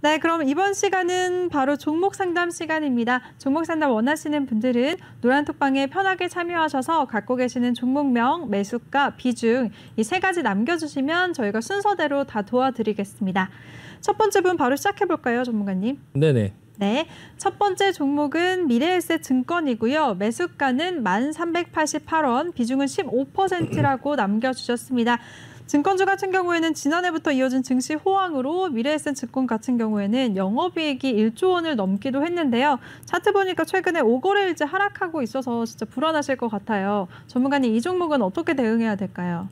네, 그럼 이번 시간은 바로 종목 상담 시간입니다. 종목 상담 원하시는 분들은 노란톡방에 편하게 참여하셔서 갖고 계시는 종목명, 매수가, 비중 이 세 가지 남겨주시면 저희가 순서대로 다 도와드리겠습니다. 첫 번째 분 바로 시작해볼까요, 전문가님? 네네. 네, 첫 번째 종목은 미래에셋증권이고요. 매수가는 1,388원, 비중은 15%라고 남겨주셨습니다. 증권주 같은 경우에는 지난해부터 이어진 증시 호황으로 미래에셋증권 같은 경우에는 영업이익이 1조 원을 넘기도 했는데요. 차트 보니까 최근에 5거래일째 하락하고 있어서 진짜 불안하실 것 같아요. 전문가님, 이 종목은 어떻게 대응해야 될까요?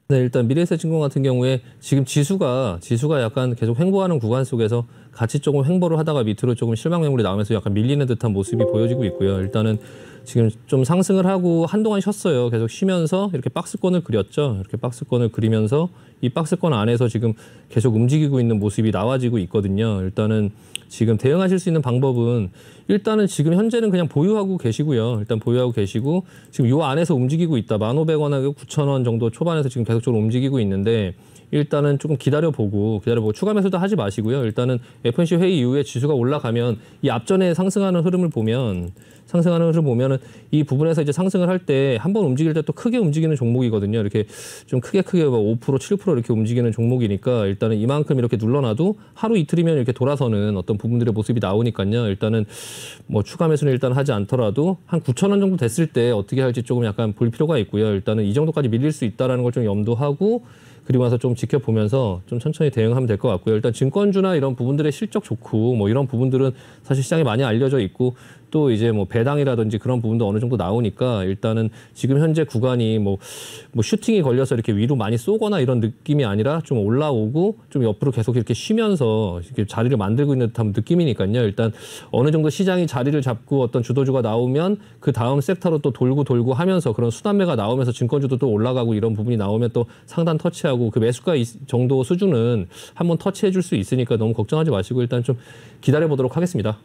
네, 일단 미래에셋증권 같은 경우에 지금 지수가 약간 계속 횡보하는 구간 속에서 같이 조금 횡보를 하다가 밑으로 조금 실망 매물이 나오면서 약간 밀리는 듯한 모습이 보여지고 있고요. 일단은 지금 좀 상승을 하고 한동안 쉬었어요. 계속 쉬면서 이렇게 박스권을 그렸죠. 이렇게 박스권을 그리면서 이 박스권 안에서 지금 계속 움직이고 있는 모습이 나와지고 있거든요. 일단은 지금 대응하실 수 있는 방법은 일단은 지금 현재는 그냥 보유하고 계시고요. 일단 보유하고 계시고 지금 요 안에서 움직이고 있다. 1,500원하고 9,000원 정도 초반에서 지금 계속적으로 움직이고 있는데 일단은 조금 기다려보고 추가 매수도 하지 마시고요. 일단은 FOMC 회의 이후에 지수가 올라가면 이 앞전에 상승하는 흐름을 보면은 이 부분에서 이제 상승을 할 때 한 번 움직일 때 또 크게 움직이는 종목이거든요. 이렇게 좀 크게 5%, 7% 이렇게 움직이는 종목이니까 일단은 이만큼 이렇게 눌러놔도 하루 이틀이면 이렇게 돌아서는 어떤 부분들의 모습이 나오니까요. 일단은 뭐 추가 매수는 일단 하지 않더라도 한 9,000원 정도 됐을 때 어떻게 할지 조금 약간 볼 필요가 있고요. 일단은 이 정도까지 밀릴 수 있다라는 걸 좀 염두하고 그리고 나서 좀 지켜보면서 좀 천천히 대응하면 될 것 같고요. 일단 증권주나 이런 부분들의 실적 좋고 뭐 이런 부분들은 사실 시장에 많이 알려져 있고 또 이제 뭐 배당이라든지 그런 부분도 어느 정도 나오니까 일단은 지금 현재 구간이 뭐 슈팅이 걸려서 이렇게 위로 많이 쏘거나 이런 느낌이 아니라 좀 올라오고 좀 옆으로 계속 이렇게 쉬면서 이렇게 자리를 만들고 있는 듯한 느낌이니까요. 일단 어느 정도 시장이 자리를 잡고 어떤 주도주가 나오면 그 다음 섹터로 또 돌고 하면서 그런 순환매가 나오면서 증권주도 또 올라가고 이런 부분이 나오면 또 상단 터치하고 그 매수가 정도 수준은 한번 터치해 줄 수 있으니까 너무 걱정하지 마시고 일단 좀 기다려 보도록 하겠습니다.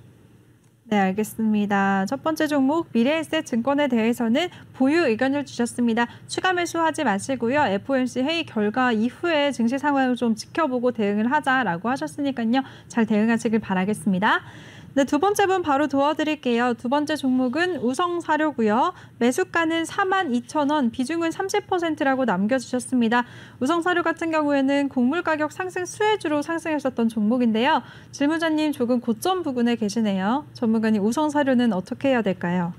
네, 알겠습니다. 첫 번째 종목 미래에셋증권에 대해서는 보유 의견을 주셨습니다. 추가 매수하지 마시고요. FOMC 회의 결과 이후에 증시 상황을 좀 지켜보고 대응을 하자라고 하셨으니까요. 잘 대응하시길 바라겠습니다. 네, 두 번째 분 바로 도와드릴게요. 두 번째 종목은 우성사료고요. 매수가는 42,000원, 비중은 30%라고 남겨주셨습니다. 우성사료 같은 경우에는 곡물 가격 상승 수혜주로 상승했었던 종목인데요. 질문자님 조금 고점 부근에 계시네요. 전문가님, 우성사료는 어떻게 해야 될까요?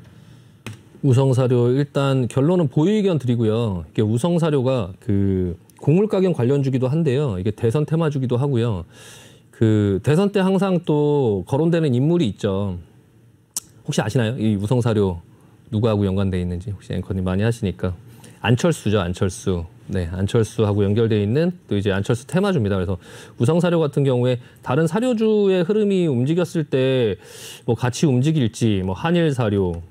우성사료 일단 결론은 보유 의견 드리고요. 이게 우성사료가 그 곡물 가격 관련주기도 한데요. 이게 대선 테마주기도 하고요. 그 대선 때 항상 또 거론되는 인물이 있죠. 혹시 아시나요? 이 우성사료 누구하고 연관돼 있는지 혹시 앵커님 많이 하시니까 안철수죠, 안철수. 네, 안철수하고 연결돼 있는 또 이제 안철수 테마주입니다. 그래서 우성사료 같은 경우에 다른 사료주의 흐름이 움직였을 때 뭐 같이 움직일지 뭐 한일사료,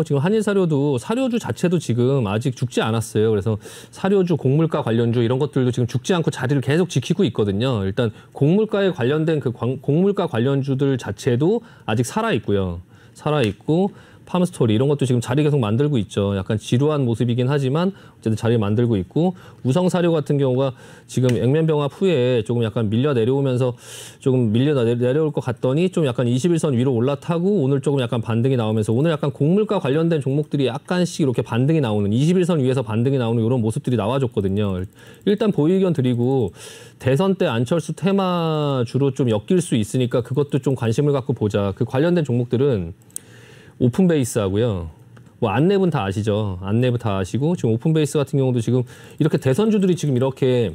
지금 한일사료도 사료주 자체도 지금 아직 죽지 않았어요. 그래서 사료주, 곡물가 관련주 이런 것들도 지금 죽지 않고 자리를 계속 지키고 있거든요. 일단 곡물가에 관련된 그 곡물가 관련주들 자체도 아직 살아있고요. 살아있고 팜스토리 이런 것도 지금 자리 계속 만들고 있죠. 약간 지루한 모습이긴 하지만 어쨌든 자리를 만들고 있고 우성사료 같은 경우가 지금 액면병합 후에 조금 약간 밀려 내려오면서 조금 내려올 것 같더니 좀 약간 21선 위로 올라타고 오늘 조금 약간 반등이 나오면서 오늘 약간 곡물과 관련된 종목들이 약간씩 이렇게 반등이 나오는 21선 위에서 반등이 나오는 이런 모습들이 나와줬거든요. 일단 보유 의견 드리고 대선 때 안철수 테마주로 좀 엮일 수 있으니까 그것도 좀 관심을 갖고 보자. 그 관련된 종목들은 오픈베이스 하고요. 뭐 안랩은 다 아시죠? 안랩은 다 아시고 지금 오픈베이스 같은 경우도 지금 이렇게 대선주들이 지금 이렇게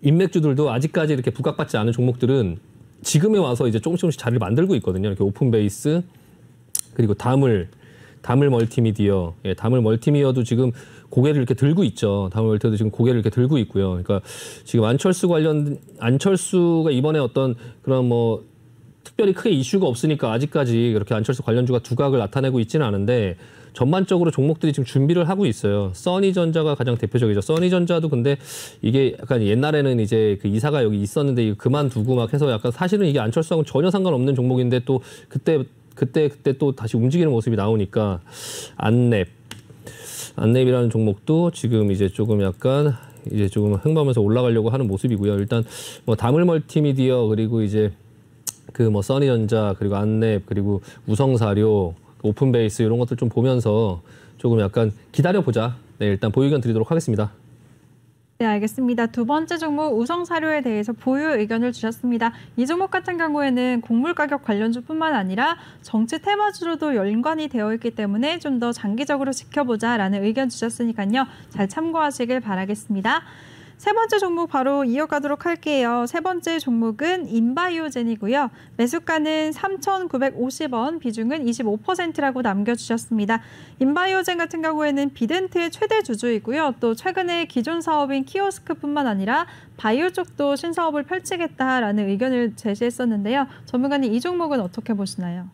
인맥주들도 아직까지 이렇게 부각받지 않은 종목들은 지금에 와서 이제 조금씩 자리를 만들고 있거든요. 이렇게 오픈베이스 그리고 다물 멀티미디어, 예, 다물 멀티미디어도 지금 고개를 이렇게 들고 있죠. 다물 멀티미디어도 지금 고개를 이렇게 들고 있고요. 그러니까 지금 안철수가 이번에 어떤 그런 뭐 특별히 크게 이슈가 없으니까 아직까지 그렇게 안철수 관련주가 두각을 나타내고 있지는 않은데 전반적으로 종목들이 지금 준비를 하고 있어요. 써니전자가 가장 대표적이죠. 써니전자도 근데 이게 약간 옛날에는 이제 그 이사가 여기 있었는데 이거 그만두고 막 해서 약간 사실은 이게 안철수하고는 전혀 상관없는 종목인데 또 그때 또 다시 움직이는 모습이 나오니까 안랩이라는 종목도 지금 이제 조금 약간 이제 조금 횡보하면서 올라가려고 하는 모습이고요. 일단 뭐 다물 멀티미디어 그리고 이제 그 뭐 써니전자 그리고 안랩 그리고 우성사료 오픈베이스 이런 것들 좀 보면서 조금 약간 기다려보자. 네, 일단 보유 의견 드리도록 하겠습니다. 네, 알겠습니다. 두 번째 종목 우성사료에 대해서 보유 의견을 주셨습니다. 이 종목 같은 경우에는 곡물 가격 관련주뿐만 아니라 정치 테마주로도 연관이 되어 있기 때문에 좀 더 장기적으로 지켜보자라는 의견 주셨으니까요. 잘 참고하시길 바라겠습니다. 세 번째 종목 바로 이어가도록 할게요. 세 번째 종목은 인바이오젠이고요. 매수가는 3,950원, 비중은 25%라고 남겨주셨습니다. 인바이오젠 같은 경우에는 비덴트의 최대 주주이고요. 또 최근에 기존 사업인 키오스크뿐만 아니라 바이오 쪽도 신사업을 펼치겠다라는 의견을 제시했었는데요. 전문가님 이 종목은 어떻게 보시나요?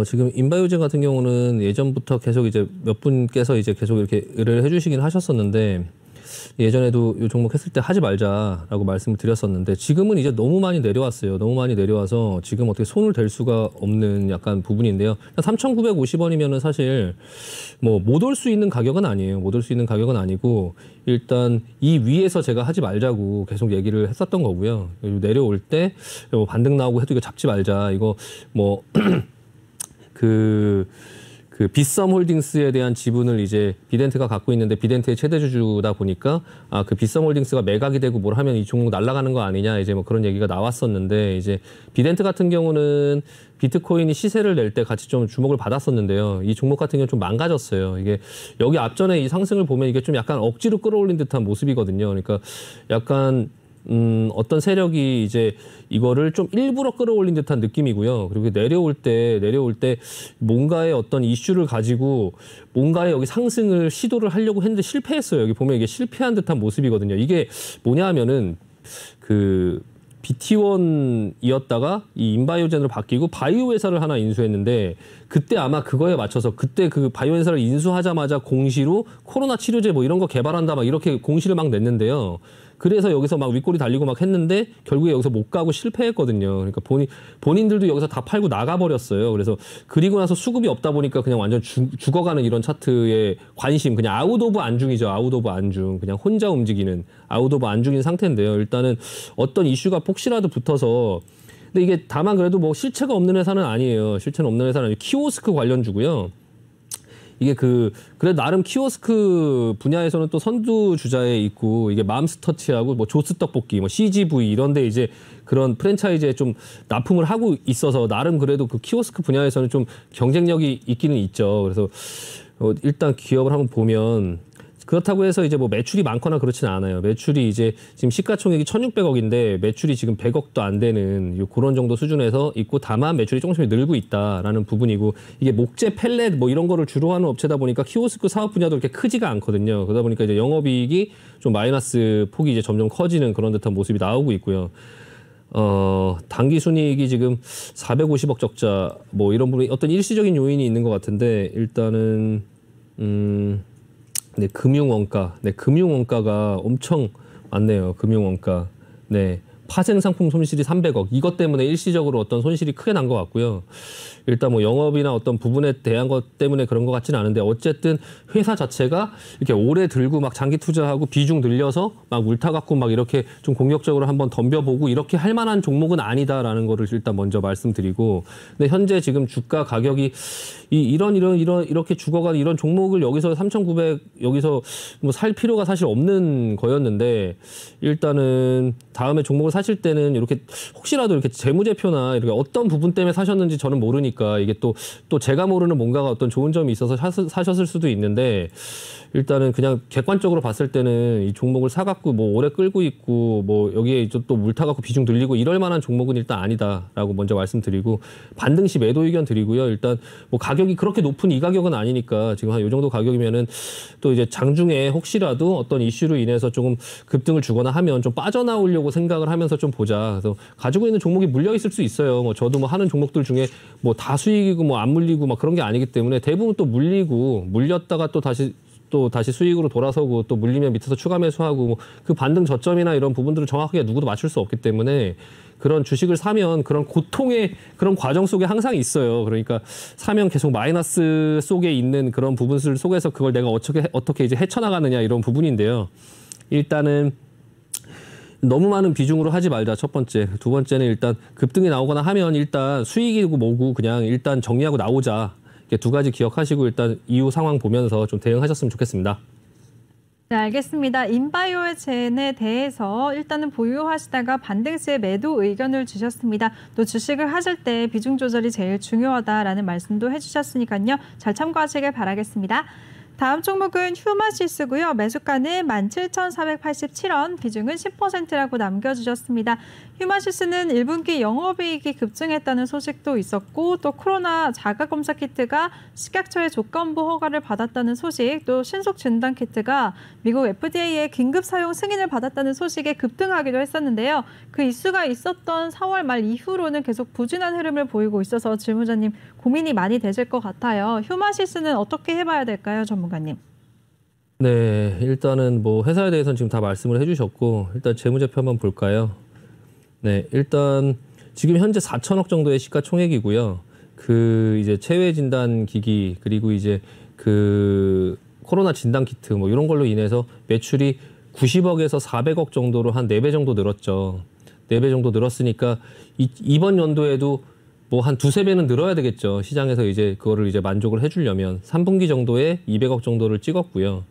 지금 인바이오젠 같은 경우는 예전부터 계속 이제 몇 분께서 이제 계속 이렇게 의뢰를 해주시긴 하셨었는데 예전에도 이 종목 했을 때 하지 말자라고 말씀을 드렸었는데 지금은 이제 너무 많이 내려왔어요. 너무 많이 내려와서 지금 어떻게 손을 댈 수가 없는 약간 부분인데요. 3,950원이면은 사실 뭐 못 올 수 있는 가격은 아니에요. 못 올 수 있는 가격은 아니고 일단 이 위에서 제가 하지 말자고 계속 얘기를 했었던 거고요. 내려올 때 뭐 반등 나오고 해도 이거 잡지 말자. 이거 뭐 그 빗썸 홀딩스에 대한 지분을 이제 비덴트가 갖고 있는데 비덴트의 최대 주주다 보니까 그 빗썸 홀딩스가 매각이 되고 뭘 하면 이 종목 날아가는 거 아니냐 이제 뭐 그런 얘기가 나왔었는데 이제 비덴트 같은 경우는 비트코인이 시세를 낼 때 같이 좀 주목을 받았었는데요. 이 종목 같은 경우는 좀 망가졌어요. 이게 여기 앞전에 이 상승을 보면 이게 좀 약간 억지로 끌어올린 듯한 모습이거든요. 그러니까 약간 어떤 세력이 이제 이거를 좀 일부러 끌어올린 듯한 느낌이고요. 그리고 내려올 때 뭔가의 어떤 이슈를 가지고 뭔가의 여기 상승을 시도를 하려고 했는데 실패했어요. 여기 보면 이게 실패한 듯한 모습이거든요. 이게 뭐냐 하면은 그 BT1이었다가 이 인바이오젠으로 바뀌고 바이오 회사를 하나 인수했는데 그때 아마 그거에 맞춰서 그때 그 바이오 회사를 인수하자마자 공시로 코로나 치료제 뭐 이런 거 개발한다 막 이렇게 공시를 막 냈는데요. 그래서 여기서 막 윗골이 달리고 막 했는데 결국에 여기서 못 가고 실패했거든요. 그러니까 본인들도 여기서 다 팔고 나가버렸어요. 그래서 그리고 나서 수급이 없다 보니까 그냥 완전 죽어가는 이런 차트에 관심, 그냥 아웃 오브 안중이죠. 아웃 오브 안중. 그냥 혼자 움직이는 아웃 오브 안중인 상태인데요. 일단은 어떤 이슈가 혹시라도 붙어서 근데 이게 다만 그래도 뭐 실체가 없는 회사는 아니에요. 실체는 없는 회사는 아니고 키오스크 관련주고요. 이게 그래도 나름 키오스크 분야에서는 또 선두 주자에 있고 이게 맘스터치하고 뭐 조스 떡볶이, 뭐 CGV 이런데 이제 그런 프랜차이즈에 좀 납품을 하고 있어서 나름 그래도 그 키오스크 분야에서는 좀 경쟁력이 있기는 있죠. 그래서 일단 기업을 한번 보면 그렇다고 해서 이제 뭐 매출이 많거나 그렇지는 않아요. 매출이 이제 지금 시가총액이 1,600억인데 매출이 지금 100억도 안 되는 그런 정도 수준에서 있고 다만 매출이 조금씩 늘고 있다라는 부분이고 이게 목재 펠렛 뭐 이런 거를 주로 하는 업체다 보니까 키오스크 사업 분야도 이렇게 크지가 않거든요. 그러다 보니까 이제 영업이익이 좀 마이너스 폭이 이제 점점 커지는 그런 듯한 모습이 나오고 있고요. 당기 순이익이 지금 450억 적자 뭐 이런 부분이 어떤 일시적인 요인이 있는 것 같은데 일단은 네, 금융원가가 엄청 많네요. 금융원가. 네. 파생상품 손실이 300억. 이것 때문에 일시적으로 어떤 손실이 크게 난 것 같고요. 일단 뭐 영업이나 어떤 부분에 대한 것 때문에 그런 것 같지는 않은데 어쨌든 회사 자체가 이렇게 오래 들고 막 장기 투자하고 비중 늘려서 막 물타갖고 막 이렇게 좀 공격적으로 한번 덤벼보고 이렇게 할 만한 종목은 아니다라는 거를 일단 먼저 말씀드리고 근데 현재 지금 주가 가격이 이렇게 죽어가는 이런 종목을 여기서 3,900 여기서 뭐 살 필요가 사실 없는 거였는데 일단은 다음에 종목을 사실 때는 이렇게 혹시라도 이렇게 재무제표나 이렇게 어떤 부분 때문에 사셨는지 저는 모르니까 이게 또 제가 모르는 뭔가가 어떤 좋은 점이 있어서 사셨을 수도 있는데 일단은 그냥 객관적으로 봤을 때는 이 종목을 사갖고 뭐 오래 끌고 있고 뭐 여기에 또 물 타갖고 비중 늘리고 이럴 만한 종목은 일단 아니다라고 먼저 말씀드리고 반등 시 매도 의견 드리고요. 일단 뭐 가격이 그렇게 높은 이 가격은 아니니까 지금 한 이 정도 가격이면은 또 이제 장중에 혹시라도 어떤 이슈로 인해서 조금 급등을 주거나 하면 좀 빠져나오려고 생각을 하면서 좀 보자. 그래서 가지고 있는 종목이 물려 있을 수 있어요. 뭐 저도 뭐 하는 종목들 중에 뭐 다 수익이고 뭐 안 물리고 막 그런 게 아니기 때문에 대부분 또 물리고 물렸다가 또 다시 또 다시 수익으로 돌아서고 또 물리면 밑에서 추가 매수하고 뭐 그 반등 저점이나 이런 부분들을 정확하게 누구도 맞출 수 없기 때문에 그런 주식을 사면 그런 고통의 그런 과정 속에 항상 있어요. 그러니까 사면 계속 마이너스 속에 있는 그런 부분들 속에서 그걸 내가 어떻게 이제 헤쳐나가느냐 이런 부분인데요. 일단은 너무 많은 비중으로 하지 말자. 첫 번째. 두 번째는 일단 급등이 나오거나 하면 일단 수익이고 뭐고 그냥 일단 정리하고 나오자. 이렇게 두 가지 기억하시고 일단 이후 상황 보면서 좀 대응하셨으면 좋겠습니다. 네, 알겠습니다. 인바이오젠에 대해서 일단은 보유하시다가 반등 시에 매도 의견을 주셨습니다. 또 주식을 하실 때 비중 조절이 제일 중요하다라는 말씀도 해주셨으니까요. 잘 참고하시길 바라겠습니다. 다음 종목은 휴마시스고요. 매수가는 17,487원, 비중은 10%라고 남겨주셨습니다. 휴마시스는 1분기 영업이익이 급증했다는 소식도 있었고 또 코로나 자가검사 키트가 식약처의 조건부 허가를 받았다는 소식, 또 신속진단키트가 미국 FDA의 긴급 사용 승인을 받았다는 소식에 급등하기도 했었는데요. 그 이슈가 있었던 4월 말 이후로는 계속 부진한 흐름을 보이고 있어서 질문자님 고민이 많이 되실 것 같아요. 휴마시스는 어떻게 해봐야 될까요, 전문가님? 네, 일단은 뭐 회사에 대해서는 지금 다 말씀을 해주셨고 일단 재무제표 한번 볼까요? 네, 일단 지금 현재 4천억 정도의 시가총액이고요. 그 이제 체외 진단 기기 그리고 이제 그 코로나 진단 키트 뭐 이런 걸로 인해서 매출이 90억에서 400억 정도로 한 4배 정도 늘었죠. 4배 정도 늘었으니까 이번 연도에도 뭐 한 두세 배는 늘어야 되겠죠. 시장에서 이제 그거를 이제 만족을 해주려면 3분기 정도에 200억 정도를 찍었고요.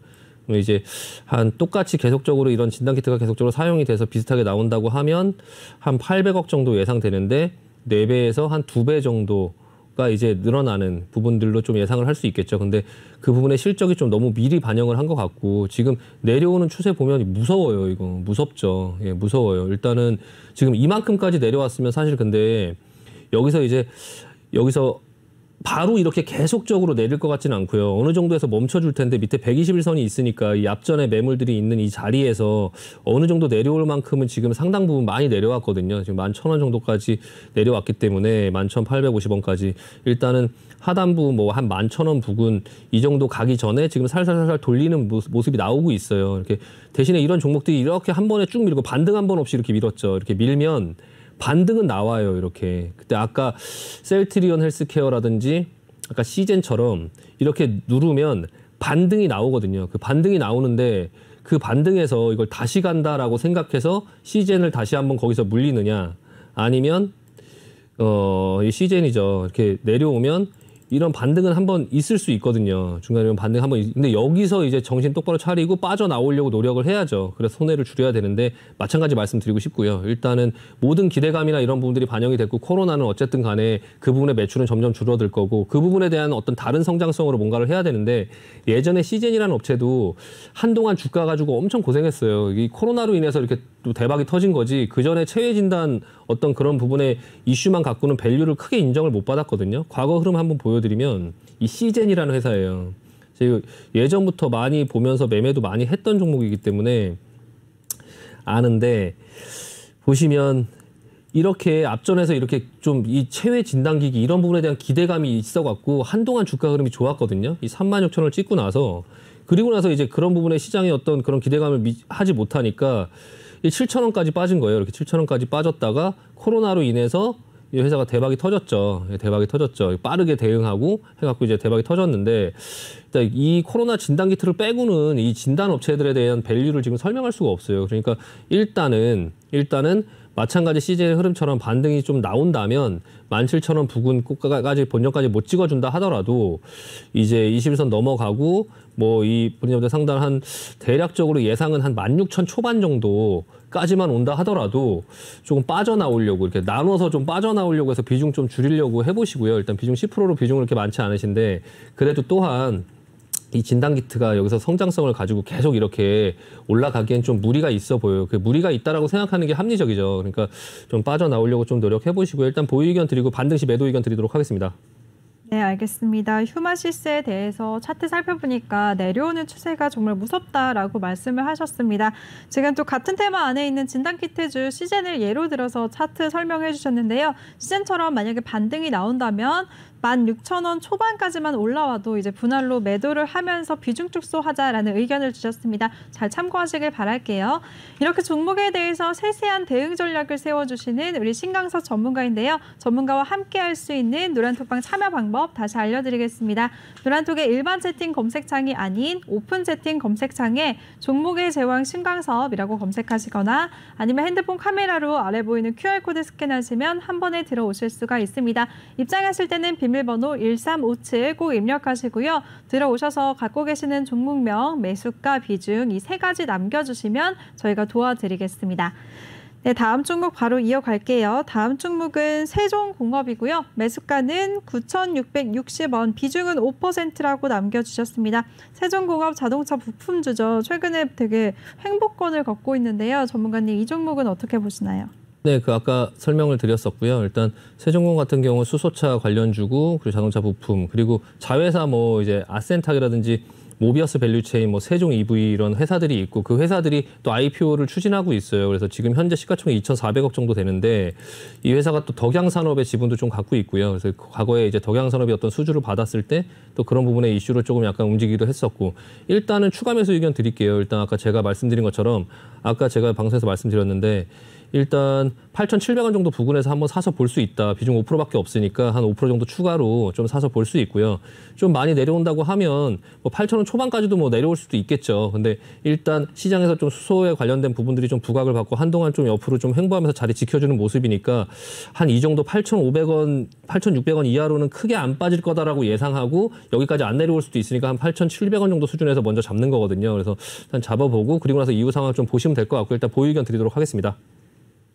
이제 한 똑같이 계속적으로 이런 진단 키트가 계속적으로 사용이 돼서 비슷하게 나온다고 하면 한 800억 정도 예상되는데 4배에서 한 2배 정도가 이제 늘어나는 부분들로 좀 예상을 할 수 있겠죠. 근데 그 부분의 실적이 좀 너무 미리 반영을 한 것 같고 지금 내려오는 추세 보면 무서워요. 이거 무섭죠. 예, 무서워요. 일단은 지금 이만큼까지 내려왔으면 사실 근데 여기서 바로 이렇게 계속적으로 내릴 것 같지는 않고요. 어느 정도에서 멈춰줄 텐데 밑에 121선이 있으니까 이 앞전에 매물들이 있는 이 자리에서 어느 정도 내려올 만큼은 지금 상당 부분 많이 내려왔거든요. 지금 11,000원 정도까지 내려왔기 때문에 11,850원까지 일단은 하단부 뭐 한 11,000원 부근 이 정도 가기 전에 지금 살살살살 돌리는 모습이 나오고 있어요. 이렇게 대신에 이런 종목들이 이렇게 한 번에 쭉 밀고 반등 한 번 없이 이렇게 밀었죠. 이렇게 밀면 반등은 나와요, 이렇게. 그때 아까 셀트리온 헬스케어라든지 아까 시젠처럼 이렇게 누르면 반등이 나오거든요. 그 반등이 나오는데 그 반등에서 이걸 다시 간다라고 생각해서 시젠을 다시 한번 거기서 물리느냐 아니면 이 시젠이죠. 이렇게 내려오면 이런 반등은 한번 있을 수 있거든요. 중간에 이런 반등 한번 근데 여기서 이제 정신 똑바로 차리고 빠져나오려고 노력을 해야죠. 그래서 손해를 줄여야 되는데 마찬가지 말씀드리고 싶고요. 일단은 모든 기대감이나 이런 부분들이 반영이 됐고 코로나는 어쨌든 간에 그 부분의 매출은 점점 줄어들 거고 그 부분에 대한 어떤 다른 성장성으로 뭔가를 해야 되는데 예전에 시젠이라는 업체도 한동안 주가 가지고 엄청 고생했어요. 이 코로나로 인해서 이렇게 또 대박이 터진 거지 그 전에 체외 진단 어떤 그런 부분의 이슈만 갖고는 밸류를 크게 인정을 못 받았거든요. 과거 흐름 한번 보여드리면 이 시젠이라는 회사예요. 제가 예전부터 많이 보면서 매매도 많이 했던 종목이기 때문에 아는데 보시면 이렇게 앞전에서 이렇게 좀 이 체외 진단기기 이런 부분에 대한 기대감이 있어갖고 한동안 주가 흐름이 좋았거든요. 이 36,000원을 찍고 나서 그리고 나서 이제 그런 부분에 시장의 어떤 그런 기대감을 하지 못하니까 7,000원까지 빠진 거예요. 이렇게 7,000원까지 빠졌다가 코로나로 인해서 이 회사가 대박이 터졌죠. 대박이 터졌죠. 빠르게 대응하고 해갖고 이제 대박이 터졌는데 이 코로나 진단 키트를 빼고는 이 진단 업체들에 대한 밸류를 지금 설명할 수가 없어요. 그러니까 일단은 마찬가지 시즌의 흐름처럼 반등이 좀 나온다면 17,000원 부근 꼭까지 본전까지 못 찍어준다 하더라도 이제 21선 넘어가고 뭐 이 본전보다 상단 한 대략적으로 예상은 한 16,000 초반 정도까지만 온다 하더라도 조금 빠져나오려고 이렇게 나눠서 좀 빠져나오려고 해서 비중 좀 줄이려고 해보시고요. 일단 비중 10%로 비중은 그렇게 많지 않으신데 그래도 또한 이 진단키트가 여기서 성장성을 가지고 계속 이렇게 올라가기엔 좀 무리가 있어 보여요. 그 무리가 있다라고 생각하는 게 합리적이죠. 그러니까 좀 빠져나오려고 좀 노력해 보시고요. 일단 보유 의견 드리고 반등시 매도 의견 드리도록 하겠습니다. 네, 알겠습니다. 휴마시스에 대해서 차트 살펴보니까 내려오는 추세가 정말 무섭다라고 말씀을 하셨습니다. 지금 또 같은 테마 안에 있는 진단키트주 시젠을 예로 들어서 차트 설명해 주셨는데요. 시젠처럼 만약에 반등이 나온다면 16,000원 초반까지만 올라와도 이제 분할로 매도를 하면서 비중 축소하자라는 의견을 주셨습니다. 잘 참고하시길 바랄게요. 이렇게 종목에 대해서 세세한 대응 전략을 세워주시는 우리 신강석 전문가인데요. 전문가와 함께 할 수 있는 노란톡방 참여 방법 다시 알려드리겠습니다. 노란톡의 일반 채팅 검색창이 아닌 오픈 채팅 검색창에 종목의 제왕 신강섭이라고 검색하시거나 아니면 핸드폰 카메라로 아래 보이는 QR코드 스캔하시면 한 번에 들어오실 수가 있습니다. 입장하실 때는 비밀번호 1357 꼭 입력하시고요. 들어오셔서 갖고 계시는 종목명, 매수가, 비중 이 3가지 남겨주시면 저희가 도와드리겠습니다. 네, 다음 종목 바로 이어갈게요. 다음 종목은 세종공업이고요. 매수가는 9,660원, 비중은 5%라고 남겨주셨습니다. 세종공업 자동차 부품주죠. 최근에 되게 횡보권을 걷고 있는데요. 전문가님, 이 종목은 어떻게 보시나요? 네, 아까 설명을 드렸었고요. 일단 세종공업 같은 경우 수소차 관련주고 그리고 자동차 부품 그리고 자회사 뭐 이제 아센탁이라든지 모비어스 밸류체인, 뭐 세종 EV 이런 회사들이 있고 그 회사들이 또 IPO를 추진하고 있어요. 그래서 지금 현재 시가총액 2,400억 정도 되는데 이 회사가 또 덕양산업의 지분도 좀 갖고 있고요. 그래서 과거에 이제 덕양산업이 어떤 수주를 받았을 때 또 그런 부분의 이슈로 조금 약간 움직이기도 했었고 일단은 추가 매수 의견 드릴게요. 일단 아까 제가 말씀드린 것처럼 아까 제가 방송에서 말씀드렸는데 일단 8,700원 정도 부근에서 한번 사서 볼 수 있다. 비중 5%밖에 없으니까 한 5% 정도 추가로 좀 사서 볼 수 있고요. 좀 많이 내려온다고 하면 뭐 8,000원 초반까지도 뭐 내려올 수도 있겠죠. 근데 일단 시장에서 좀 수소에 관련된 부분들이 좀 부각을 받고 한동안 좀 옆으로 좀 횡보하면서 자리 지켜주는 모습이니까 한 이 정도 8,500원, 8,600원 이하로는 크게 안 빠질 거다라고 예상하고 여기까지 안 내려올 수도 있으니까 한 8,700원 정도 수준에서 먼저 잡는 거거든요. 그래서 일단 잡아보고 그리고 나서 이후 상황을 좀 보시면 될 것 같고 일단 보유 의견 드리도록 하겠습니다.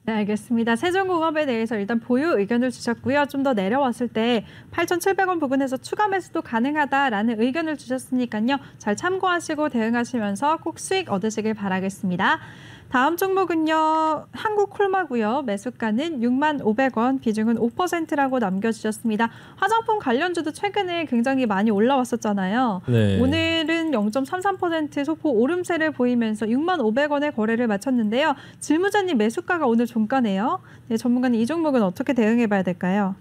네, 알겠습니다. 세종공업에 대해서 일단 보유 의견을 주셨고요. 좀 더 내려왔을 때 8,700원 부근에서 추가 매수도 가능하다라는 의견을 주셨으니까요. 잘 참고하시고 대응하시면서 꼭 수익 얻으시길 바라겠습니다. 다음 종목은요. 한국콜마고요. 매수가는 65,000원, 비중은 5%라고 남겨주셨습니다. 화장품 관련주도 최근에 굉장히 많이 올라왔었잖아요. 네. 오늘은 0.33% 소폭 오름세를 보이면서 65,000원에 거래를 마쳤는데요. 질무자님 매수가가 오늘 종가네요. 네, 전문가님 이 종목은 어떻게 대응해봐야 될까요?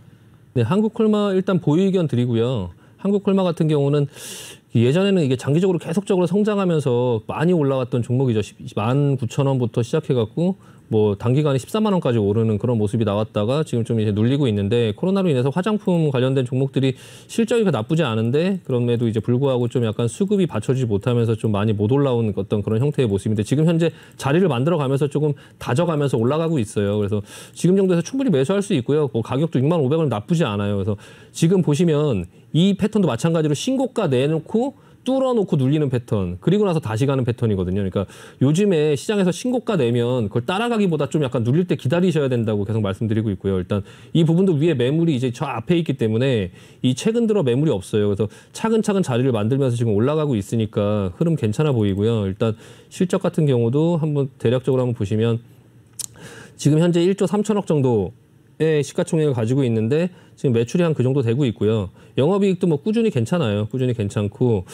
네, 한국콜마 일단 보유 의견 드리고요. 한국콜마 같은 경우는 예전에는 이게 장기적으로 계속적으로 성장하면서 많이 올라왔던 종목이죠. 19,000원부터 시작해갖고 뭐 단기간에 13만 원까지 오르는 그런 모습이 나왔다가 지금 좀 이제 눌리고 있는데 코로나로 인해서 화장품 관련된 종목들이 실적이 나쁘지 않은데 그럼에도 이제 불구하고 좀 약간 수급이 받쳐주지 못하면서 좀 많이 못 올라온 어떤 그런 형태의 모습인데 지금 현재 자리를 만들어가면서 조금 다져가면서 올라가고 있어요. 그래서 지금 정도에서 충분히 매수할 수 있고요. 뭐 가격도 65,000원 나쁘지 않아요. 그래서 지금 보시면 이 패턴도 마찬가지로 신고가 내놓고 뚫어놓고 눌리는 패턴 그리고 나서 다시 가는 패턴이거든요. 그러니까 요즘에 시장에서 신고가 내면 그걸 따라가기보다 좀 약간 눌릴 때 기다리셔야 된다고 계속 말씀드리고 있고요. 일단 이 부분도 위에 매물이 이제 저 앞에 있기 때문에 이 최근 들어 매물이 없어요. 그래서 차근차근 자리를 만들면서 지금 올라가고 있으니까 흐름 괜찮아 보이고요. 일단 실적 같은 경우도 한번 대략적으로 한번 보시면 지금 현재 1조 3천억 정도 시가총액을 가지고 있는데 지금 매출이 한 그 정도 되고 있고요. 영업이익도 뭐 꾸준히 괜찮아요. 꾸준히 괜찮고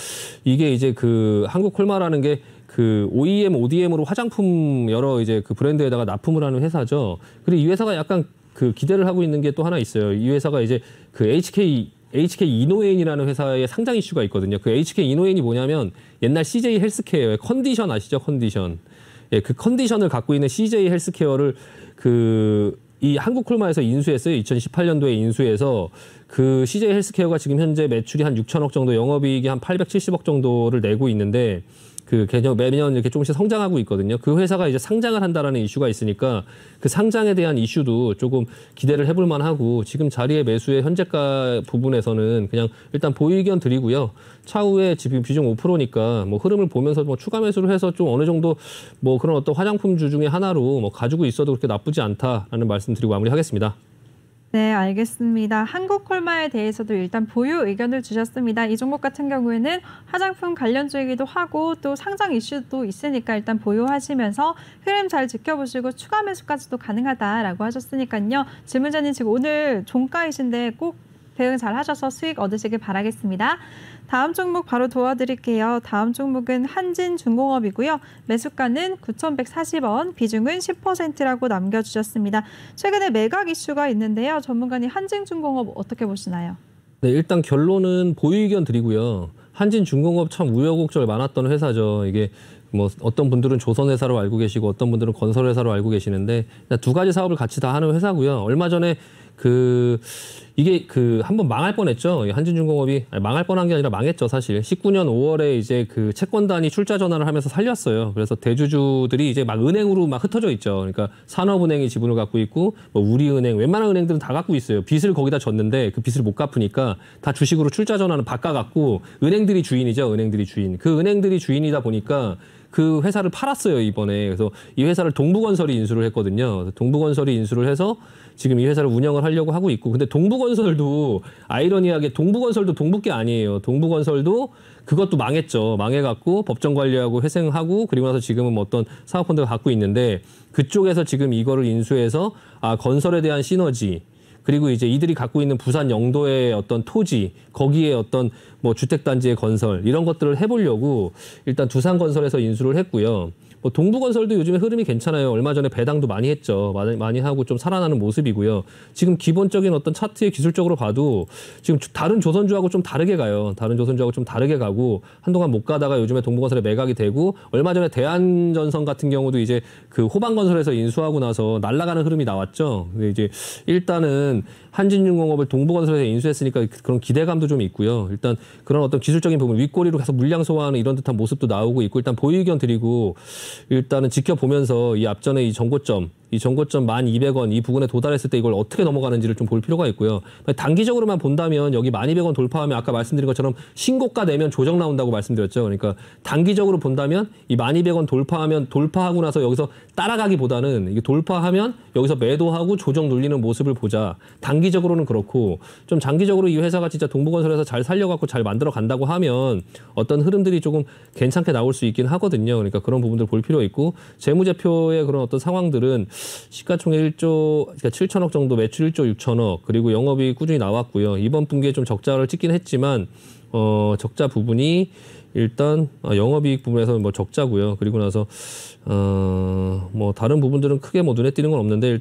이게 이제 그 한국콜마라는 게 그 OEM, ODM으로 화장품 여러 이제 그 브랜드에다가 납품을 하는 회사죠. 그리고 이 회사가 약간 그 기대를 하고 있는 게 또 하나 있어요. 이 회사가 이제 그 HK 이노엔이라는 회사의 상장 이슈가 있거든요. 그 HK 이노엔이 뭐냐면 옛날 CJ 헬스케어의 컨디션 아시죠? 컨디션. 예, 그 컨디션을 갖고 있는 CJ 헬스케어를 이 한국콜마에서 인수했어요. 2018년도에 인수해서 그 CJ 헬스케어가 지금 현재 매출이 한 6천억 정도, 영업이익이 한 870억 정도를 내고 있는데 그 매년 이렇게 조금씩 성장하고 있거든요. 그 회사가 이제 상장을 한다라는 이슈가 있으니까 그 상장에 대한 이슈도 조금 기대를 해볼 만하고 지금 자리의 매수의 현재가 부분에서는 그냥 일단 보유 의견 드리고요. 차후에 지금 비중 5%니까 뭐 흐름을 보면서 뭐 추가 매수를 해서 좀 어느 정도 뭐 그런 어떤 화장품주 중에 하나로 뭐 가지고 있어도 그렇게 나쁘지 않다라는 말씀 드리고 마무리하겠습니다. 네, 알겠습니다. 한국콜마에 대해서도 일단 보유 의견을 주셨습니다. 이 종목 같은 경우에는 화장품 관련주이기도 하고 또 상장 이슈도 있으니까 일단 보유하시면서 흐름 잘 지켜보시고 추가 매수까지도 가능하다라고 하셨으니까요. 질문자님 지금 오늘 종가이신데 꼭 대응 잘 하셔서 수익 얻으시길 바라겠습니다. 다음 종목 바로 도와드릴게요. 다음 종목은 한진중공업이고요. 매수가는 9,140원, 비중은 10%라고 남겨주셨습니다. 최근에 매각 이슈가 있는데요. 전문가님 한진중공업 어떻게 보시나요? 네, 일단 결론은 보유 의견 드리고요. 한진중공업 참 우여곡절 많았던 회사죠. 이게 뭐 어떤 분들은 조선회사로 알고 계시고 어떤 분들은 건설회사로 알고 계시는데 두 가지 사업을 같이 다 하는 회사고요. 얼마 전에 이게 한번 망할 뻔했죠. 한진중공업이 망할 뻔한 게 아니라 망했죠, 사실. 19년 5월에 이제 그 채권단이 출자 전환을 하면서 살렸어요. 그래서 대주주들이 이제 막 은행으로 막 흩어져 있죠. 그러니까 산업은행이 지분을 갖고 있고 뭐 우리은행, 웬만한 은행들은 다 갖고 있어요. 빚을 거기다 졌는데 그 빚을 못 갚으니까 다 주식으로 출자 전환을 바꿔갖고 은행들이 주인이죠, 은행들이 주인. 그 은행들이 주인이다 보니까 그 회사를 팔았어요, 이번에. 그래서 이 회사를 동부건설이 인수를 했거든요. 동부건설이 인수를 해서 지금 이 회사를 운영을 하려고 하고 있고. 근데 동부건설도 아이러니하게 동부건설도 동북계 아니에요. 동부건설도 그것도 망했죠. 망해갖고 법정 관리하고 회생하고 그리고 나서 지금은 뭐 어떤 사업펀드가 갖고 있는데 그쪽에서 지금 이거를 인수해서 건설에 대한 시너지 그리고 이제 이들이 갖고 있는 부산 영도의 어떤 토지, 거기에 어떤 뭐 주택단지의 건설 이런 것들을 해보려고 일단 두산건설에서 인수를 했고요. 뭐 동부건설도 요즘에 흐름이 괜찮아요. 얼마 전에 배당도 많이 했죠. 많이 하고 좀 살아나는 모습이고요. 지금 기본적인 어떤 차트에 기술적으로 봐도 지금 다른 조선주하고 좀 다르게 가요. 다른 조선주하고 좀 다르게 가고 한동안 못 가다가 요즘에 동부건설에 매각이 되고 얼마 전에 대한전선 같은 경우도 이제 그 호반건설에서 인수하고 나서 날아가는 흐름이 나왔죠. 근데 이제 일단은 한진중공업을 동부건설에서 인수했으니까 그런 기대감도 좀 있고요. 일단 그런 어떤 기술적인 부분 윗꼬리로 계속 물량 소화하는 이런 듯한 모습도 나오고 있고 일단 보유 의견 드리고 일단은 지켜보면서 이 앞전에 이 정고점 1,200원 이 부분에 도달했을 때 이걸 어떻게 넘어가는지를 좀 볼 필요가 있고요. 단기적으로만 본다면 여기 1,200원 돌파하면 아까 말씀드린 것처럼 신고가 내면 조정 나온다고 말씀드렸죠. 그러니까 단기적으로 본다면 이 1,200원 돌파하고 나서 여기서 따라가기보다는 이게 돌파하면 여기서 매도하고 조정 눌리는 모습을 보자. 단기적으로는 그렇고 좀 장기적으로 이 회사가 진짜 동부건설에서 잘 살려갖고 잘 만들어 간다고 하면 어떤 흐름들이 조금 괜찮게 나올 수 있긴 하거든요. 그러니까 그런 부분들 볼 필요 있고 재무제표의 그런 어떤 상황들은 시가총액 1조, 그러니까 7천억 정도 매출 1조 6천억 그리고 영업이익 꾸준히 나왔고요. 이번 분기에 좀 적자를 찍긴 했지만 적자 부분이 일단 영업이익 부분에서 뭐 적자고요. 그리고 나서 뭐 다른 부분들은 크게 뭐 눈에 띄는 건 없는데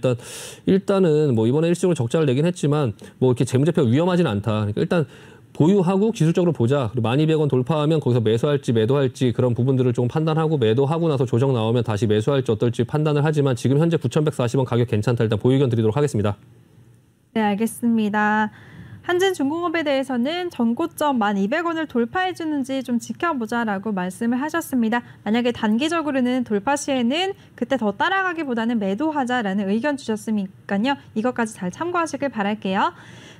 일단은 뭐 이번에 일시적으로 적자를 내긴 했지만 뭐 이렇게 재무제표가 위험하진 않다. 그러니까 일단 보유하고 기술적으로 보자. 그리고 1,200원 돌파하면 거기서 매수할지 매도할지 그런 부분들을 조금 판단하고 매도하고 나서 조정 나오면 다시 매수할지 어떨지 판단을 하지만 지금 현재 9,140원 가격 괜찮다. 일단 보유 의견 드리도록 하겠습니다. 네, 알겠습니다. 한진중공업에 대해서는 전고점 1,200원을 돌파해 주는지 좀 지켜보자라고 말씀을 하셨습니다. 만약에 단기적으로는 돌파 시에는 그때 더 따라가기보다는 매도하자라는 의견 주셨으니까요. 이것까지 잘 참고하시길 바랄게요.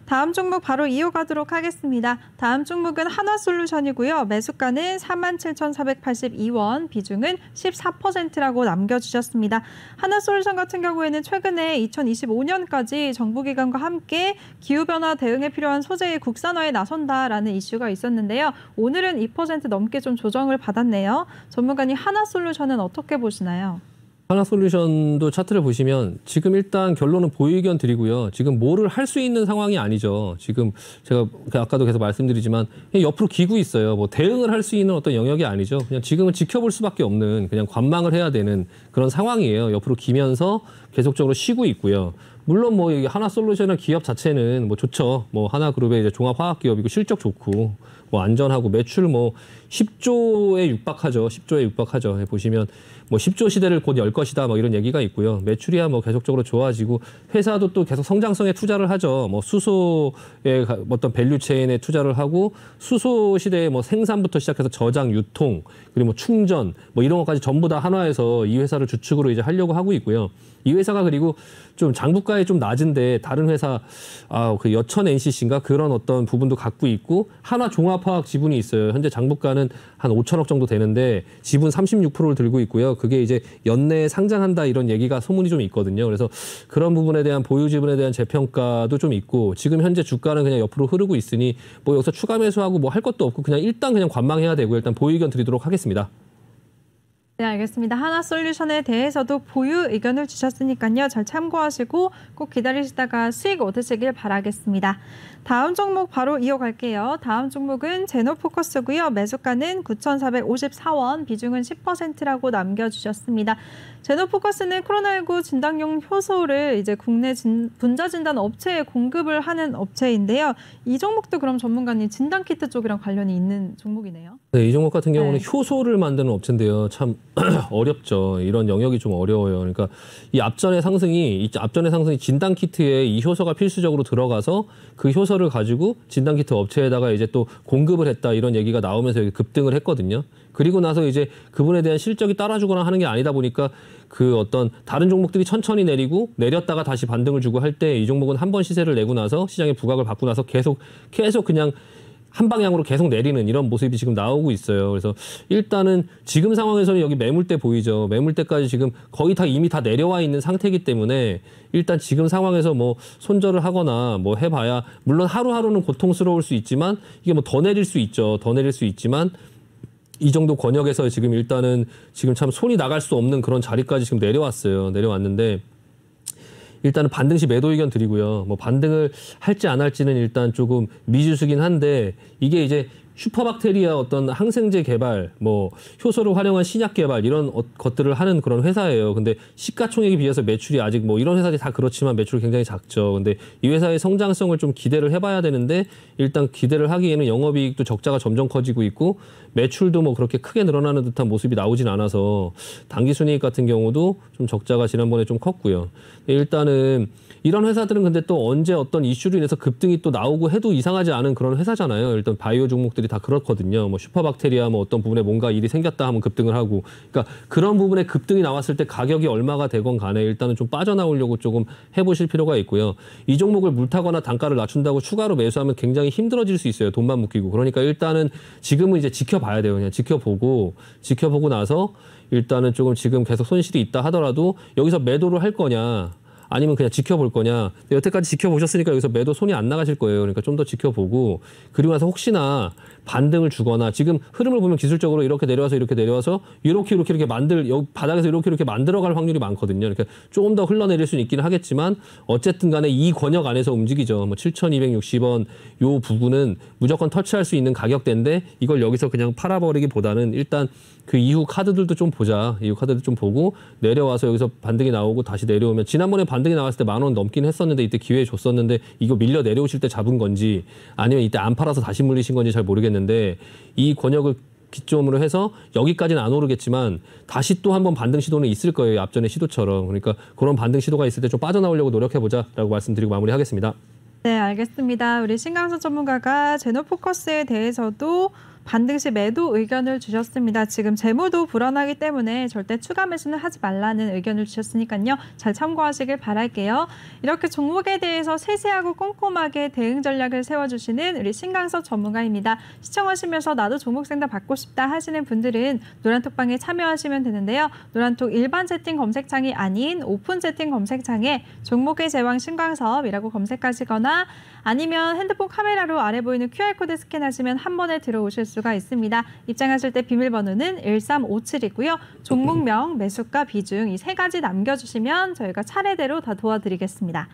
다음 종목 바로 이어가도록 하겠습니다. 다음 종목은 한화솔루션이고요. 매수가는 47,482원, 비중은 14%라고 남겨주셨습니다. 한화솔루션 같은 경우에는 최근에 2025년까지 정부기관과 함께 기후변화 대응에 필요한 소재의 국산화에 나선다라는 이슈가 있었는데요. 오늘은 2% 넘게 좀 조정을 받았네요. 전문가님 한화솔루션은 어떻게 보시나요? 하나솔루션도 차트를 보시면 지금 일단 결론은 보유 의견 드리고요. 지금 뭐를 할 수 있는 상황이 아니죠. 지금 제가 아까도 계속 말씀드리지만 옆으로 기고 있어요. 뭐 대응을 할 수 있는 어떤 영역이 아니죠. 그냥 지금은 지켜볼 수밖에 없는 그냥 관망을 해야 되는 그런 상황이에요. 옆으로 기면서 계속적으로 쉬고 있고요. 물론 뭐 하나솔루션의 기업 자체는 뭐 좋죠. 뭐 하나그룹의 이제 종합화학기업이고 실적 좋고 뭐 안전하고 매출 뭐 10조에 육박하죠. 10조에 육박하죠. 보시면 뭐 10조 시대를 곧 열 것이다 뭐 이런 얘기가 있고요. 매출이야 뭐 계속적으로 좋아지고 회사도 또 계속 성장성에 투자를 하죠. 뭐 수소의 어떤 밸류 체인에 투자를 하고 수소 시대의 뭐 생산부터 시작해서 저장, 유통 그리고 뭐 충전 뭐 이런 것까지 전부 다 한화에서 이 회사를 주축으로 이제 하려고 하고 있고요. 이 회사가 그리고 좀 장부가에 좀 낮은데 다른 회사 그 여천 NCC인가 그런 어떤 부분도 갖고 있고 한화 종합화학 지분이 있어요. 현재 장부가는 한 5천억 정도 되는데 지분 36%를 들고 있고요. 그게 이제 연내에 상장한다 이런 얘기가 소문이 좀 있거든요. 그래서 그런 부분에 대한 보유 지분에 대한 재평가도 좀 있고 지금 현재 주가는 그냥 옆으로 흐르고 있으니 뭐 여기서 추가 매수하고 뭐 할 것도 없고 그냥 일단 그냥 관망해야 되고요. 일단 보유 의견 드리도록 하겠습니다. 네, 알겠습니다. 하나솔루션에 대해서도 보유 의견을 주셨으니까요. 잘 참고하시고 꼭 기다리시다가 수익 얻으시길 바라겠습니다. 다음 종목 바로 이어갈게요. 다음 종목은 제노포커스고요. 매수가는 9,454원, 비중은 10%라고 남겨주셨습니다. 제노포커스는 코로나19 진단용 효소를 이제 국내 분자 진단 업체에 공급을 하는 업체인데요. 이 종목도 그럼 전문가님 진단키트 쪽이랑 관련이 있는 종목이네요. 네, 이 종목 같은 경우는 네. 효소를 만드는 업체인데요. 참 어렵죠. 이런 영역이 좀 어려워요. 그러니까 이 앞전의 상승이 진단 키트에 이 효소가 필수적으로 들어가서 그 효소를 가지고 진단 키트 업체에다가 이제 또 공급을 했다 이런 얘기가 나오면서 여기 급등을 했거든요. 그리고 나서 이제 그분에 대한 실적이 따라주거나 하는 게 아니다 보니까 그 어떤 다른 종목들이 천천히 내리고 내렸다가 다시 반등을 주고 할 때 이 종목은 한 번 시세를 내고 나서 시장에 부각을 받고 나서 계속 그냥 한 방향으로 계속 내리는 이런 모습이 지금 나오고 있어요. 그래서 일단은 지금 상황에서는 여기 매물대 보이죠. 매물대까지 지금 거의 다 이미 다 내려와 있는 상태이기 때문에 일단 지금 상황에서 뭐 손절을 하거나 뭐 해봐야 물론 하루하루는 고통스러울 수 있지만 이게 뭐 더 내릴 수 있죠. 더 내릴 수 있지만 이 정도 권역에서 지금 일단은 지금 참 손이 나갈 수 없는 그런 자리까지 지금 내려왔어요. 내려왔는데 일단은 반등 시 매도 의견 드리고요. 뭐 반등을 할지 안 할지는 일단 조금 미지수긴 한데 이게 이제 슈퍼박테리아 어떤 항생제 개발, 뭐 효소를 활용한 신약 개발 이런 것들을 하는 그런 회사예요. 근데 시가총액에 비해서 매출이 아직 뭐 이런 회사들이 다 그렇지만 매출이 굉장히 작죠. 근데 이 회사의 성장성을 좀 기대를 해봐야 되는데 일단 기대를 하기에는 영업이익도 적자가 점점 커지고 있고 매출도 뭐 그렇게 크게 늘어나는 듯한 모습이 나오진 않아서 당기순이익 같은 경우도 좀 적자가 지난번에 좀 컸고요. 일단은 이런 회사들은 근데 또 언제 어떤 이슈로 인해서 급등이 또 나오고 해도 이상하지 않은 그런 회사잖아요. 일단 바이오 종목들이 다 그렇거든요. 뭐 슈퍼박테리아 뭐 어떤 부분에 뭔가 일이 생겼다 하면 급등을 하고. 그러니까 그런 부분에 급등이 나왔을 때 가격이 얼마가 되건 간에 일단은 좀 빠져나오려고 조금 해보실 필요가 있고요. 이 종목을 물타거나 단가를 낮춘다고 추가로 매수하면 굉장히 힘들어질 수 있어요. 돈만 묶이고. 그러니까 일단은 지금은 이제 지켜봐야 돼요. 그냥 지켜보고 나서 일단은 조금 지금 계속 손실이 있다 하더라도 여기서 매도를 할 거냐 아니면 그냥 지켜볼 거냐. 여태까지 지켜보셨으니까 여기서 매도 손이 안 나가실 거예요. 그러니까 좀 더 지켜보고 그리고 나서 혹시나 반등을 주거나 지금 흐름을 보면 기술적으로 이렇게 내려와서 이렇게 바닥에서 이렇게 만들어갈 확률이 많거든요. 그러니까 조금 더 흘러내릴 수는 있기는 하겠지만 어쨌든 간에 이 권역 안에서 움직이죠. 뭐 7,260원 요 부분은 무조건 터치할 수 있는 가격대인데 이걸 여기서 그냥 팔아버리기보다는 일단 그 이후 카드들도 좀 보자. 이후 카드도 좀 보고 내려와서 여기서 반등이 나오고 다시 내려오면 지난번에 반등이 나왔을 때 10,000원 넘긴 했었는데 이때 기회 줬었는데 이거 밀려 내려오실 때 잡은 건지 아니면 이때 안 팔아서 다시 물리신 건지 잘 모르겠는데 이 권역을 기점으로 해서 여기까지는 안 오르겠지만 다시 또 한번 반등 시도는 있을 거예요. 앞전의 시도처럼. 그러니까 그런 반등 시도가 있을 때 좀 빠져나오려고 노력해보자라고 말씀드리고 마무리하겠습니다. 네, 알겠습니다. 우리 신강선 전문가가 제노포커스에 대해서도 반등 시 매도 의견을 주셨습니다. 지금 재무도 불안하기 때문에 절대 추가 매수는 하지 말라는 의견을 주셨으니까요. 잘 참고하시길 바랄게요. 이렇게 종목에 대해서 세세하고 꼼꼼하게 대응 전략을 세워주시는 우리 신강선 전문가입니다. 시청하시면서 나도 종목 상담 받고 싶다 하시는 분들은 노란톡방에 참여하시면 되는데요. 노란톡 일반 채팅 검색창이 아닌 오픈 채팅 검색창에 종목의 제왕 신광섭이라고 검색하시거나 아니면 핸드폰 카메라로 아래 보이는 QR코드 스캔하시면 한 번에 들어오실 수가 있습니다. 입장하실 때 비밀번호는 1357이고요. 종목명, 매수가, 비중 이 3가지 남겨주시면 저희가 차례대로 다 도와드리겠습니다.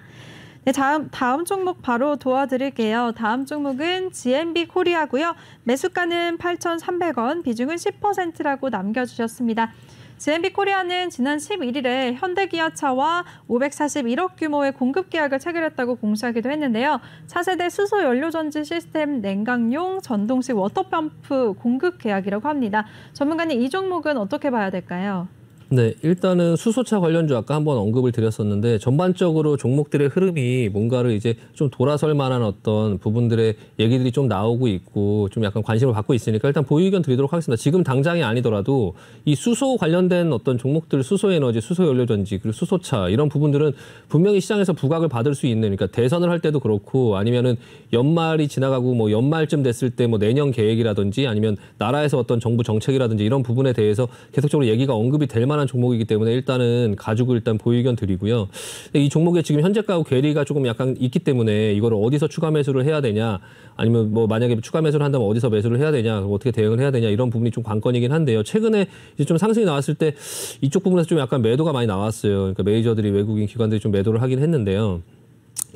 네, 다음 종목 바로 도와드릴게요. 다음 종목은 GMB 코리아고요. 매수가는 8,300원, 비중은 10%라고 남겨주셨습니다. GMB 코리아는 지난 11일에 현대기아차와 541억 규모의 공급 계약을 체결했다고 공시하기도 했는데요. 차세대 수소 연료전지 시스템 냉각용 전동식 워터펌프 공급 계약이라고 합니다. 전문가님, 이 종목은 어떻게 봐야 될까요? 네, 일단은 수소차 관련주 아까 한번 언급을 드렸었는데 전반적으로 종목들의 흐름이 뭔가를 이제 좀 돌아설 만한 어떤 부분들의 얘기들이 좀 나오고 있고 좀 약간 관심을 받고 있으니까 일단 보유 의견 드리도록 하겠습니다. 지금 당장이 아니더라도 이 수소 관련된 어떤 종목들, 수소에너지, 수소연료전지, 그리고 수소차 이런 부분들은 분명히 시장에서 부각을 받을 수 있는, 그러니까 대선을 할 때도 그렇고 아니면은 연말이 지나가고 뭐 연말쯤 됐을 때 뭐 내년 계획이라든지 아니면 나라에서 어떤 정부 정책이라든지 이런 부분에 대해서 계속적으로 얘기가 언급이 될 만한 만한 종목이기 때문에 일단은 가지고 일단 보유 의견 드리고요. 이 종목에 지금 현재가하고 괴리가 조금 약간 있기 때문에 이거를 어디서 추가 매수를 해야 되냐, 아니면 뭐 만약에 추가 매수를 한다면 어디서 매수를 해야 되냐, 어떻게 대응을 해야 되냐, 이런 부분이 좀 관건이긴 한데요. 최근에 이제 좀 상승이 나왔을 때 이쪽 부분에서 좀 약간 매도가 많이 나왔어요. 그러니까 메이저들이, 외국인 기관들이 좀 매도를 하긴 했는데요.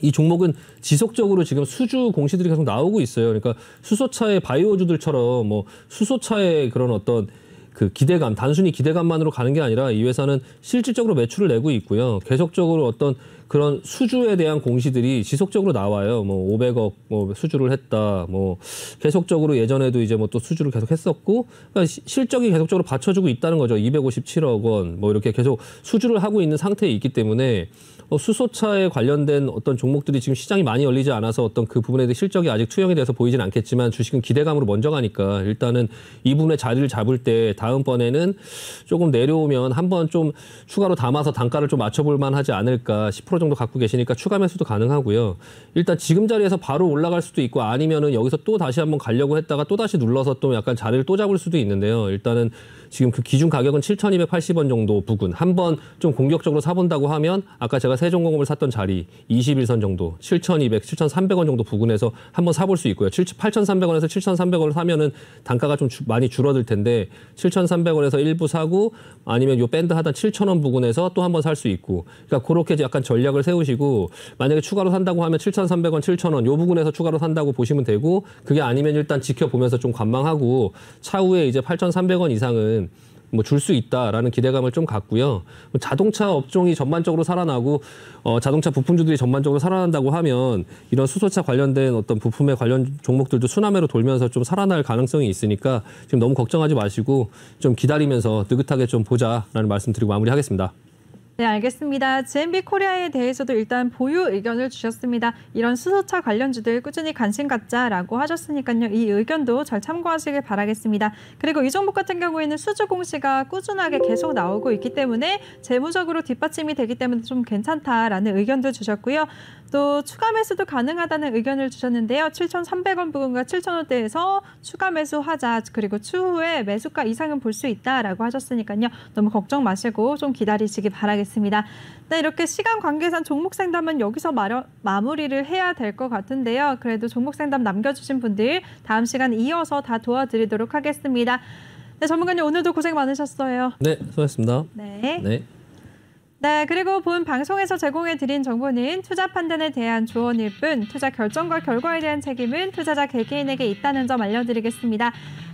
이 종목은 지속적으로 지금 수주 공시들이 계속 나오고 있어요. 그러니까 수소차의 바이오주들처럼 뭐 수소차의 그런 어떤 그 기대감, 단순히 기대감만으로 가는 게 아니라 이 회사는 실질적으로 매출을 내고 있고요. 계속적으로 어떤 그런 수주에 대한 공시들이 지속적으로 나와요. 뭐 500억 뭐 수주를 했다. 뭐 계속적으로 예전에도 이제 뭐 또 수주를 계속 했었고, 그러니까 실적이 계속적으로 받쳐주고 있다는 거죠. 257억 원 뭐 이렇게 계속 수주를 하고 있는 상태에 있기 때문에 수소차에 관련된 어떤 종목들이 지금 시장이 많이 열리지 않아서 어떤 그 부분에 대해 실적이 아직 투영이 돼서 보이진 않겠지만 주식은 기대감으로 먼저 가니까 일단은 이 부분에 자리를 잡을 때 다음번에는 조금 내려오면 한번 좀 추가로 담아서 단가를 좀 맞춰볼 만하지 않을까, 10% 정도 갖고 계시니까 추가 매수도 가능하고요. 일단 지금 자리에서 바로 올라갈 수도 있고 아니면은 여기서 또 다시 한번 가려고 했다가 또 다시 눌러서 또 약간 자리를 또 잡을 수도 있는데요. 일단은 지금 그 기준 가격은 7,280원 정도 부근. 한번 좀 공격적으로 사본다고 하면 아까 제가 세종공업을 샀던 자리 21선 정도, 7,200, 7,300원 정도 부근에서 한번 사볼 수 있고요. 8,300원에서 7,300원을 사면은 단가가 좀 많이 줄어들 텐데 7,300원에서 일부 사고 아니면 요 밴드 하단 7,000원 부근에서 또 한번 살 수 있고. 그러니까 그렇게 약간 전략을 세우시고 만약에 추가로 산다고 하면 7,300원, 7,000원 요 부근에서 추가로 산다고 보시면 되고, 그게 아니면 일단 지켜보면서 좀 관망하고 차후에 이제 8,300원 이상은 뭐 줄 수 있다라는 기대감을 좀 갖고요. 자동차 업종이 전반적으로 살아나고 자동차 부품주들이 전반적으로 살아난다고 하면 이런 수소차 관련된 어떤 부품에 관련 종목들도 순환매로 돌면서 좀 살아날 가능성이 있으니까 지금 너무 걱정하지 마시고 좀 기다리면서 느긋하게 좀 보자라는 말씀 드리고 마무리하겠습니다. 네, 알겠습니다. GMB 코리아에 대해서도 일단 보유 의견을 주셨습니다. 이런 수소차 관련주들 꾸준히 관심 갖자라고 하셨으니까요. 이 의견도 잘 참고하시길 바라겠습니다. 그리고 이 종목 같은 경우에는 수주 공시가 꾸준하게 계속 나오고 있기 때문에 재무적으로 뒷받침이 되기 때문에 좀 괜찮다라는 의견도 주셨고요. 또 추가 매수도 가능하다는 의견을 주셨는데요. 7,300원 부근과 7,000원대에서 추가 매수하자. 그리고 추후에 매수가 이상은 볼 수 있다라고 하셨으니까요. 너무 걱정 마시고 좀 기다리시기 바라겠습니다. 네, 이렇게 시간 관계상 종목 상담은 여기서 마무리를 해야 될 것 같은데요. 그래도 종목 상담 남겨주신 분들 다음 시간 이어서 다 도와드리도록 하겠습니다. 네, 전문가님 오늘도 고생 많으셨어요. 네, 수고하셨습니다. 네. 네. 네, 그리고 본 방송에서 제공해드린 정보는 투자 판단에 대한 조언일 뿐 투자 결정과 결과에 대한 책임은 투자자 개개인에게 있다는 점 알려드리겠습니다.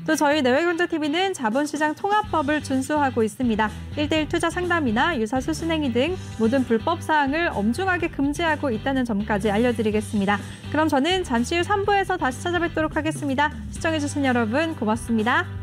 또 저희 내외경제TV는 자본시장 통합법을 준수하고 있습니다. 1:1 투자 상담이나 유사수 순행위 등 모든 불법 사항을 엄중하게 금지하고 있다는 점까지 알려드리겠습니다. 그럼 저는 잠시 후 3부에서 다시 찾아뵙도록 하겠습니다. 시청해주신 여러분 고맙습니다.